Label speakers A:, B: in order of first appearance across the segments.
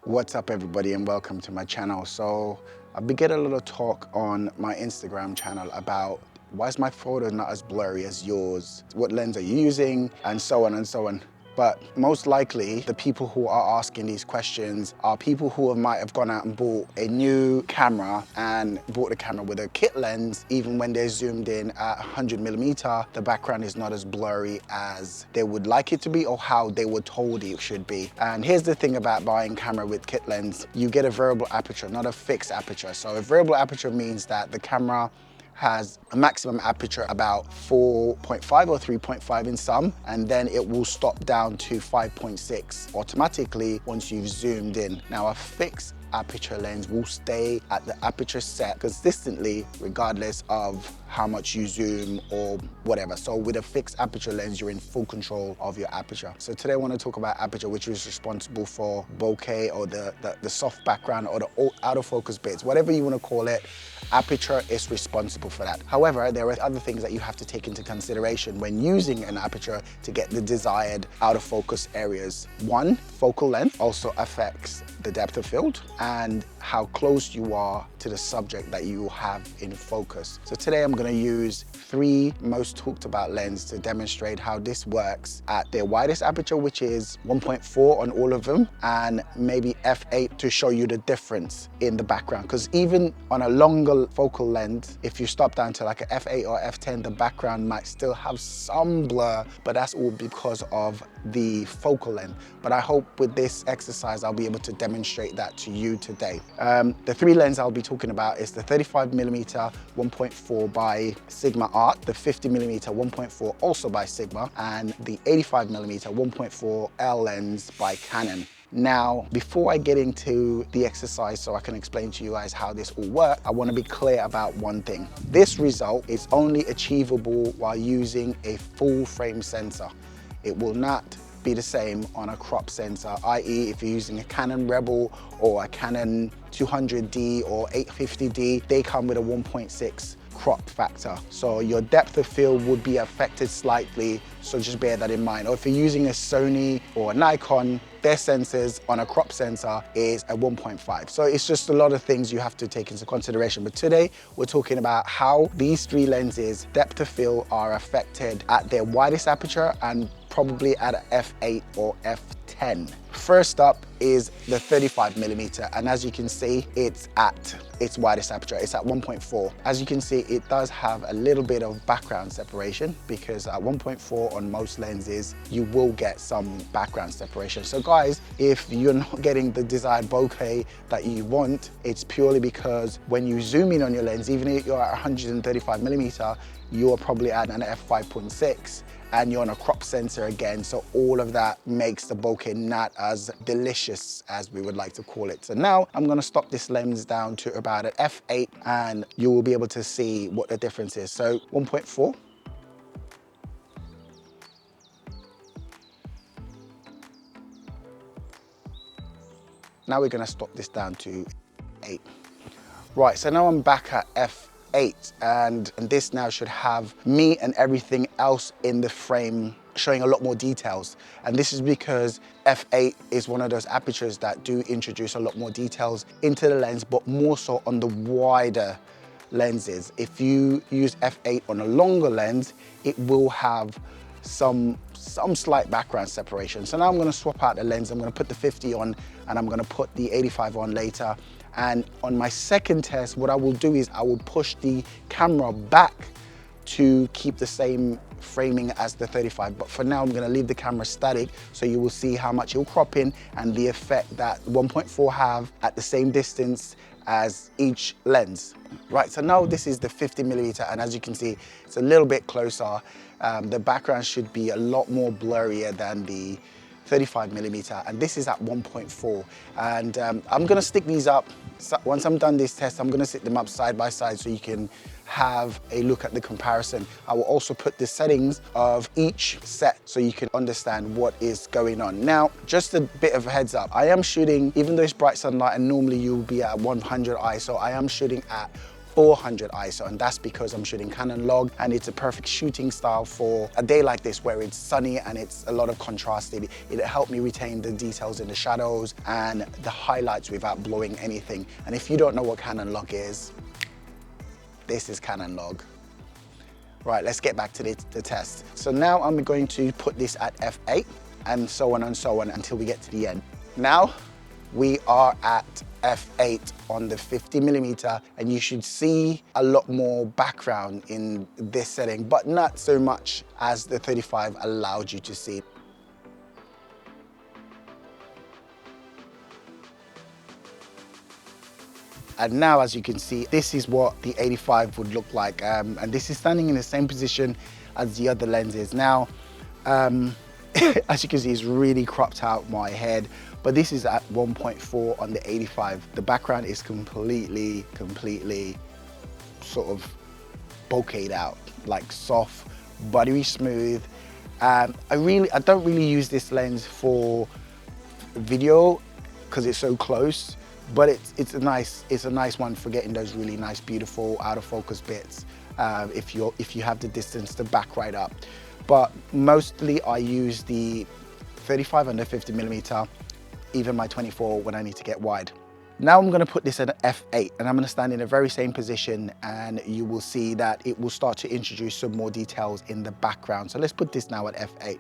A: What's up everybody and welcome to my channel. So I've been getting a little talk on my Instagram channel about why is my photo not as blurry as yours? What lens are you using? And so on and so on. But most likely the people who are asking these questions are people who might have gone out and bought a new camera and bought the camera with a kit lens. Even when they're zoomed in at 100mm, the background is not as blurry as they would like it to be or how they were told it should be. And here's the thing about buying camera with kit lens, you get a variable aperture, not a fixed aperture. So a variable aperture means that the camera has a maximum aperture about 4.5 or 3.5 in some, and then it will stop down to 5.6 automatically once you've zoomed in. Now a fixed aperture lens will stay at the aperture set consistently regardless of how much you zoom or whatever. So with a fixed aperture lens, you're in full control of your aperture. So today I want to talk about aperture, which is responsible for bokeh or the soft background or the out of focus bits, whatever you want to call it. Aperture is responsible for that. However, there are other things that you have to take into consideration when using an aperture to get the desired out of focus areas. One, focal length also affects the depth of field and how close you are to the subject that you have in focus. So today I'm going to use three most talked about lenses to demonstrate how this works at their widest aperture, which is 1.4 on all of them, and maybe f8 to show you the difference in the background. Because even on a longer focal length, if you stop down to like a f8 or f10, the background might still have some blur, but that's all because of the focal length. But I hope with this exercise I'll be able to demonstrate that to you today. The three lenses I'll be talking about is the 35mm 1.4 by Sigma Art, the 50mm 1.4 also by Sigma, and the 85mm 1.4 L lens by Canon. Now, before I get into the exercise so I can explain to you guys how this all works, I want to be clear about one thing. This result is only achievable while using a full frame sensor. It will not be the same on a crop sensor, i.e. if you're using a Canon Rebel or a Canon 200D or 850D, they come with a 1.6 crop factor. So your depth of field would be affected slightly, so just bear that in mind. Or if you're using a Sony or a Nikon, their sensors on a crop sensor is a 1.5. So it's just a lot of things you have to take into consideration. But today we're talking about how these three lenses, depth of field, are affected at their widest aperture and probably at a f8 or f10. First up is the 35mm, and as you can see, it's at its widest aperture. It's at 1.4. As you can see, it does have a little bit of background separation because at 1.4 on most lenses, you will get some background separation. So guys, if you're not getting the desired bokeh that you want, it's purely because when you zoom in on your lens, even if you're at 135mm, you're probably at an f5.6. and you're on a crop sensor again, so all of that makes the bokeh not as delicious as we would like to call it. So now I'm gonna stop this lens down to about an f8 and you will be able to see what the difference is. So 1.4. Now we're gonna stop this down to 8. Right, so now I'm back at f8 and this now should have me and everything else in the frame showing a lot more details. And this is because f8 is one of those apertures that do introduce a lot more details into the lens, but more so on the wider lenses. If you use f8 on a longer lens, it will have some slight background separation. So now I'm gonna swap out the lens. I'm gonna put the 50 on and I'm gonna put the 85 on later. And on my second test, what I will do is I will push the camera back to keep the same framing as the 35. But for now, I'm gonna leave the camera static so you will see how much it'll crop in and the effect that 1.4 have at the same distance as each lens. Right, so now this is the 50mm, and as you can see, it's a little bit closer. The background should be a lot more blurrier than the 35mm, and this is at 1.4. And I'm gonna stick these up. So once I'm done this test, I'm gonna sit them up side by side so you can have a look at the comparison. I will also put the settings of each set so you can understand what is going on. Now, just a bit of a heads up. I am shooting, even though it's bright sunlight and normally you'll be at 100 ISO, I am shooting at 400 ISO, and that's because I'm shooting Canon log, and it's a perfect shooting style for a day like this where it's sunny and it's a lot of contrast. It'll help me retain the details in the shadows and the highlights without blowing anything. And if you don't know what Canon log is, this is Canon log. Right, let's get back to the test. So now I'm going to put this at f8 and so on until we get to the end. Now we are at f8 on the 50mm, and you should see a lot more background in this setting, but not so much as the 35 allowed you to see. And now, as you can see, this is what the 85 would look like. And this is standing in the same position as the other lenses. Now, as you can see, it's really cropped out my head, but this is at 1.4 on the 85. The background is completely sort of bokeh'd out, like soft, buttery smooth. I don't really use this lens for video because it's so close. But it's a nice one for getting those really nice, beautiful out of focus bits if you have the distance to back right up. But mostly I use the 35 and the 50mm, even my 24 when I need to get wide. Now I'm going to put this at f8, and I'm going to stand in the very same position, and you will see that it will start to introduce some more details in the background. So let's put this now at f8.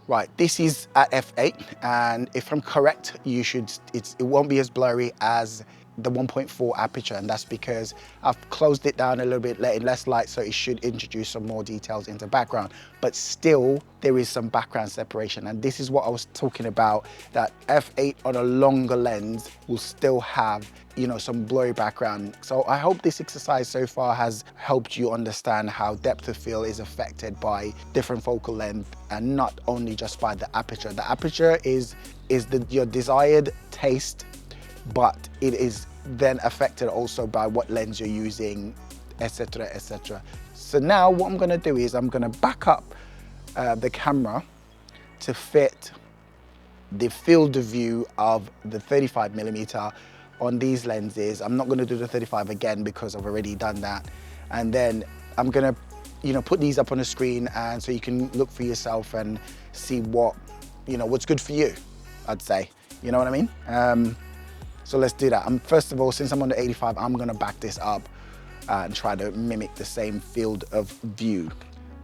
A: Right, this is at f8, and if I'm correct, it won't be as blurry as the 1.4 aperture, and that's because I've closed it down a little bit, letting less light, so it should introduce some more details into background. But still, there is some background separation, and this is what I was talking about, that f8 on a longer lens will still have, you know, some blurry background. So I hope this exercise so far has helped you understand how depth of field is affected by different focal length, and not only just by the aperture. The aperture is your desired taste, but it is then affected also by what lens you're using, etc, etc. So now what I'm going to do is I'm going to back up the camera to fit the field of view of the 35mm on these lenses. I'm not going to do the 35 again because I've already done that. And then I'm going to, you know, put these up on the screen, and so you can look for yourself and see what, you know, what's good for you, I'd say. You know what I mean? So let's do that. First of all, since I'm on the 85, I'm gonna back this up and try to mimic the same field of view.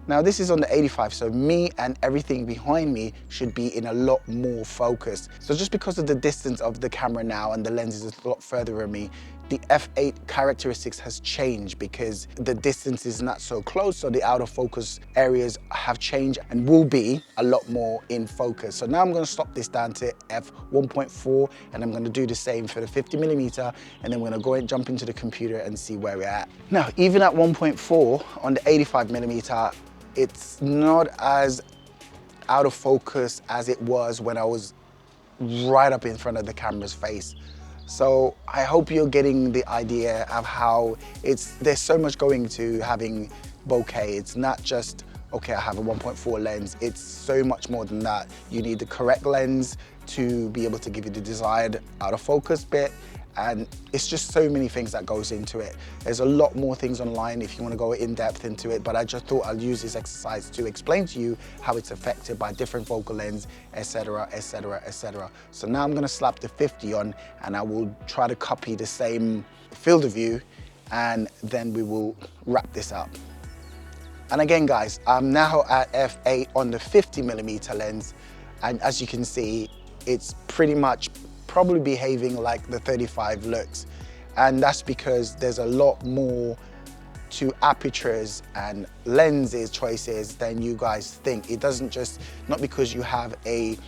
A: Now this is on the 85, so me and everything behind me should be in a lot more focus. So just because of the distance of the camera now and the lens is a lot further from me, the f8 characteristics has changed because the distance is not so close, so the out of focus areas have changed and will be a lot more in focus. So now I'm going to stop this down to f1.4, and I'm going to do the same for the 50mm, and then we're going to go and jump into the computer and see where we're at. Now, even at 1.4 on the 85mm, it's not as out of focus as it was when I was right up in front of the camera's face. So I hope you're getting the idea of how there's so much going to having bokeh. It's not just, okay, I have a 1.4 lens. It's so much more than that. You need the correct lens to be able to give you the desired out of focus bit. And it's just so many things that goes into it. There's a lot more things online if you want to go in depth into it, but I just thought I'll use this exercise to explain to you how it's affected by different focal lengths, etc, etc, etc. So now I'm going to slap the 50 on, and I will try to copy the same field of view, and then we will wrap this up. And again, guys, I'm now at f8 on the 50mm lens, and as you can see, it's pretty much probably behaving like the 35 looks, and that's because there's a lot more to apertures and lenses choices than you guys think. It doesn't just, not because you have a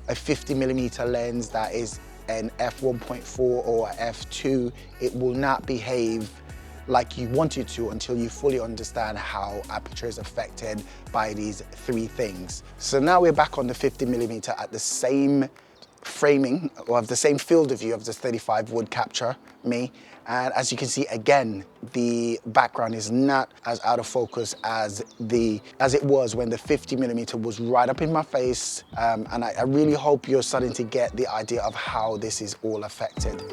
A: 50mm lens that is an f1.4 or f2, it will not behave like you want it to until you fully understand how aperture is affected by these three things. So now we're back on the 50mm at the same framing, or of the same field of view of the 35 would capture me. And as you can see, again, the background is not as out of focus as it was when the 50mm was right up in my face. And I really hope you're starting to get the idea of how this is all affected.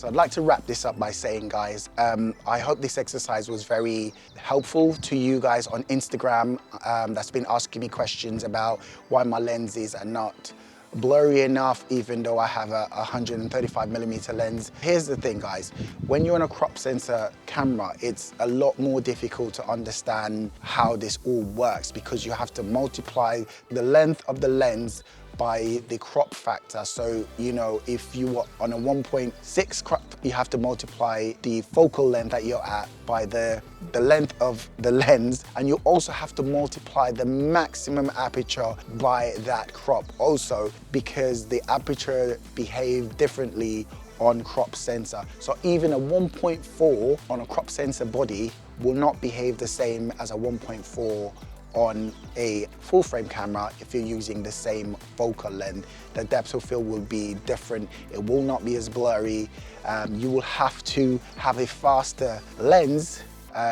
A: So I'd like to wrap this up by saying, guys, I hope this exercise was very helpful to you guys on Instagram that's been asking me questions about why my lenses are not blurry enough even though I have a 135mm lens. Here's the thing, guys, when you're on a crop sensor camera, it's a lot more difficult to understand how this all works because you have to multiply the length of the lens by the crop factor. So, you know, if you are on a 1.6 crop, you have to multiply the focal length that you're at by the length of the lens, and you also have to multiply the maximum aperture by that crop also, because the aperture behave differently on crop sensor. So even a 1.4 on a crop sensor body will not behave the same as a 1.4 on a full frame camera if you're using the same focal length. The depth of field will be different. It will not be as blurry. You will have to have a faster lens,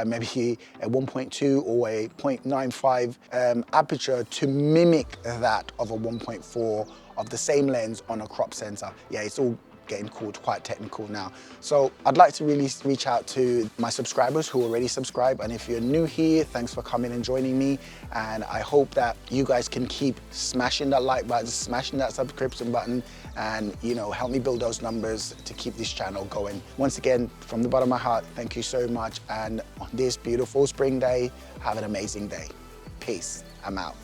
A: maybe a 1.2 or a 0.95 aperture to mimic that of a 1.4 of the same lens on a crop sensor. Yeah, it's all getting called quite technical now. So I'd like to really reach out to my subscribers who already subscribe, and if you're new here, thanks for coming and joining me, and I hope that you guys can keep smashing that like button, smashing that subscription button, and you know, help me build those numbers to keep this channel going. Once again, from the bottom of my heart, thank you so much, and on this beautiful spring day, have an amazing day. Peace. I'm out.